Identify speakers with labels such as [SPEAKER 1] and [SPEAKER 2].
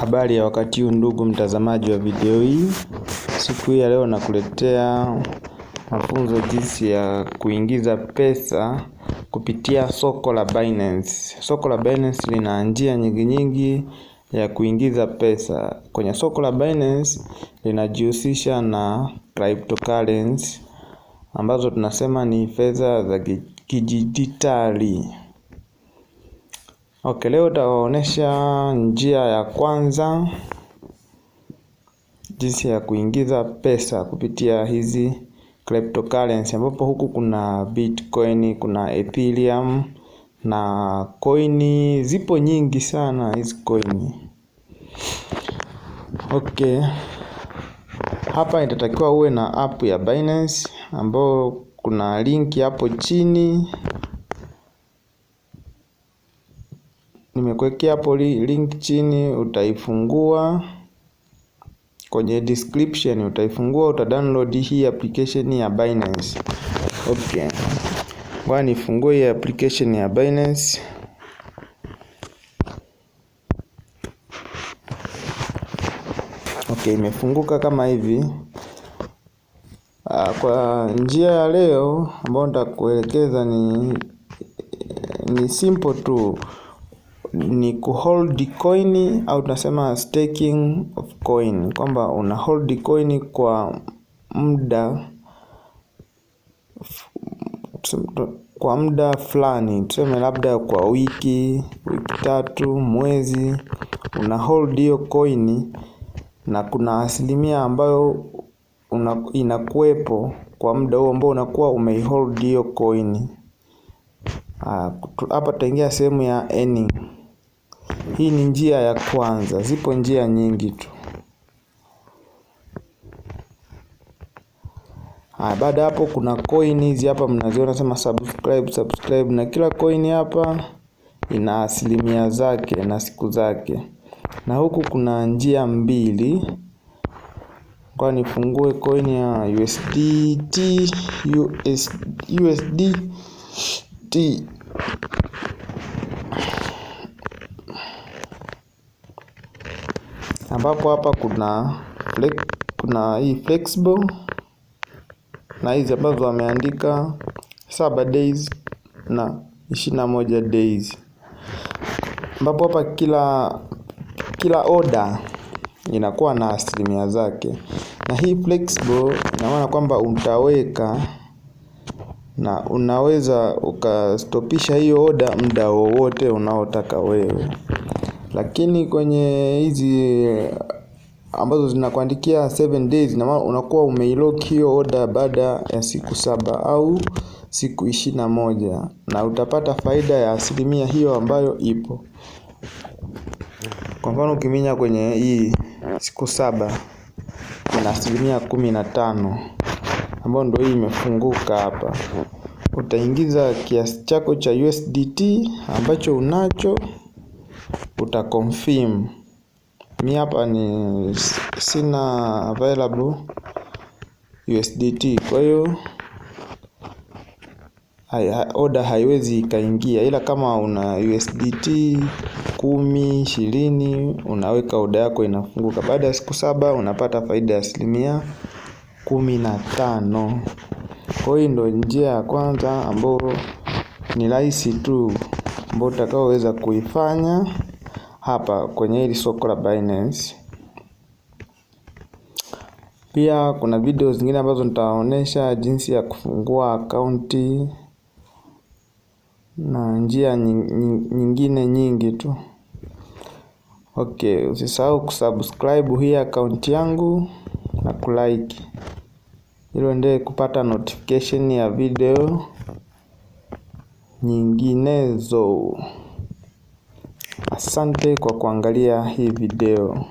[SPEAKER 1] Habari ya wakati huu ndugu mtazamaji wa video hii. Siku hii ya leo nakuletea mafunzo jinsi ya kuingiza pesa kupitia soko la Binance. Soko la Binance lina njia nyingi ya kuingiza pesa. Kwenye soko la Binance linajihusisha na cryptocurrency ambazo tunasema ni fedha za kidijitali. Okay, leo nitawaonesha njia ya kwanza jinsi ya kuingiza pesa kupitia hizi cryptocurrency, ambapo huku kuna Bitcoin, kuna Ethereum na coin, zipo nyingi sana hizi coin. Okay, hapa itatakiwa uwe na app ya Binance ambayo kuna link hapo chini. Nimekuwekea hapo link chini, utaifungua. Kwenye description utaifungua, utadownload hii application ya Binance. Okay, ngoja nifungue hii application ya Binance. Okay, imefunguka kama hivi. Kwa njia ya leo ambayo nitakuelekeza ni simple tu, ni kuhold coin au tunasema staking of coin, kwamba una hold coin kwa muda fulani, tuseme labda kwa wiki 3, mwezi, una hold hiyo coin na kuna asilimia ambayo inakuwepo kwa muda huo ambao unakuwa umehold hiyo coin. Hapa tutaingia sehemu ya earning. Hii ni njia ya kwanza, zipo njia nyingi tu. Baada hapo kuna coin hizi hapa mnaziona sema subscribe, na kila coin hapa ina asilimia zake na siku zake. Na huku kuna njia mbili. Kwa nifungue coin ya USDT ambapo hapa kuna hii flexible na hizi ambazo wameandika 7 days na 21 days, ambapo hapa kila order inakuwa na asilimia zake. Na hii flexible ina maana kwamba utaweka na unaweza ukastopisha hiyo order muda wowote unaotaka wewe. Lakini kwenye hizi ambazo zinakuandikia 7 days, na unakuwa umeilock hiyo order baada ya siku 7 au siku 21, na utapata faida ya asilimia hiyo ambayo ipo. Kwa mfano ukiminya kwenye hii siku 7 ina asilimia 15 ambayo ndio hii imefunguka hapa. Utaingiza kiasi chako cha USDT ambacho unacho, utaconfirm. Mimi hapa ni sina available USDT, kwa hiyo order haiwezi ikaingia, ila kama una USDT 10, 20 unaweka order yako inafunguka. Baada ya siku 7 unapata faida ya asilimia 15. Kwa hiyo ndio njia ya kwanza ambayo ni rahisi tu, ambayo utakaoweza kuifanya hapa kwenye hili soko la Binance. Pia kuna video zingine ambazo nitawaonesha jinsi ya kufungua akaunti na njia nyingine nyingi tu. Okay, usisahau kusubscribe hii akaunti yangu na kulike ili uendelee kupata notification ya video nyinginezo. Asante kwa kuangalia hii video.